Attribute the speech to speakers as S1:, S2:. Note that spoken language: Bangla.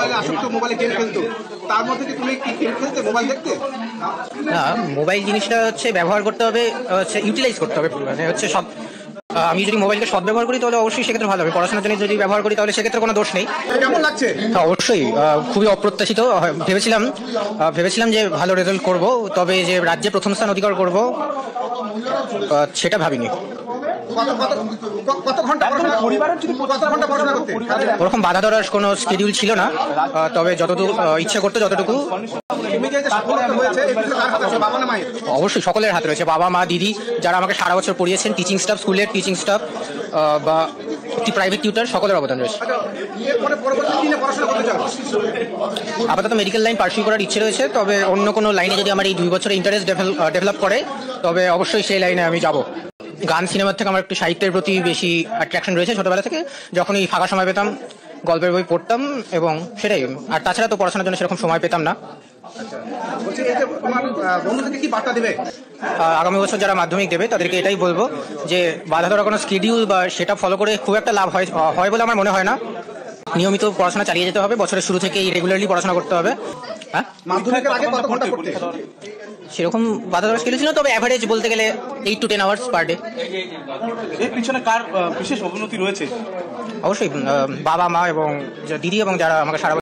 S1: মোবাইলে আসক্ত, মোবাইলে গেম খেলতো, তার মধ্যে কি তুমি কি গেম খেলতে, মোবাইল দেখতে?
S2: না, মোবাইল জিনিসটা হচ্ছে ব্যবহার করতে হবে, হচ্ছে ইউটিলাইজ করতে হবে। মানে হচ্ছে সব, আমি যদি মোবাইলকে সদ্ব্যবহার করি তাহলে অবশ্যই সেক্ষেত্রে ভালো হবে। পড়াশোনার জন্য যদি ব্যবহার করি তাহলে সেক্ষেত্রে কোনো দোষ নেই।
S1: কেমন লাগছে?
S2: হ্যাঁ, অবশ্যই খুবই অপ্রত্যাশিত। ভেবেছিলাম যে ভালো রেজাল্ট করব, তবে যে রাজ্যে প্রথম স্থান অধিকার করব সেটা ভাবিনি।
S1: কত ঘন্টা পড়াশোনা করতে?
S2: ওরকম বাধা ধরার কোনো শিডিউল ছিল না, তবে যতটুকু ইচ্ছে করতো যতটুকু।
S1: তুমি যে সফলতা হয়েছে এগুলো কার হাতে আছে, বাবা না মায়ের?
S2: অবশ্যই সকলের হাতে রয়েছে, বাবা মা দিদি যারা আমাকে সারা বছর পড়িয়েছেন, টিচিং স্টাফ, স্কুলের টিচিং স্টাফ বা একটি প্রাইভেট টিউটার, সকলের অবদান রয়েছে।
S1: এরপরে পরবর্তী দিনে পড়াশোনা করতে চাও?
S2: আপাতত মেডিকেল লাইন পার্সিউ করার ইচ্ছে রয়েছে, তবে অন্য কোনো লাইনে যদি আমার এই 2 বছরে ইন্টারেস্ট ডেভেলপ করে তবে অবশ্যই সেই লাইনে আমি যাব। গান সিনেমার থেকে আমার একটু সাহিত্যের প্রতি বেশি অ্যাট্রাকশন রয়েছে ছোটবেলা থেকে। যখনই ফাঁকা সময় পেতাম গল্পের বই পড়তাম, এবং সেটাই। আর তাছাড়া তো পড়াশোনার জন্য সেরকম সময় পেতাম না।
S1: বলছি, এই যে তোমার বন্ধুদেরকে কি বার্তা দেবে?
S2: আগামী বছর যারা মাধ্যমিক দেবে তাদেরকে এটাই বলবো যে বাধা ধরা কোনো শিডিউল বা সেটা ফলো করে খুব একটা লাভ হয় বলে আমার মনে হয় না। নিয়মিত পড়াশোনা চালিয়ে যেতে হবে, বছরের শুরু থেকেই রেগুলারলি পড়াশোনা করতে হবে। হ্যাঁ,
S1: মাধ্যমিকের আগে কত ঘন্টা পড়তে?
S2: সেরকম বাধা ধরা শিডিউল ছিল, তবে অ্যাভারেজ বলতে গেলে 8 to 10 আওয়ার্স পার ডে।
S3: এর পিছনে কার বিশেষ অবনতি রয়েছে?
S2: অবশ্যই বাবা মা এবং দিদি এবং যারা আমাকে সারা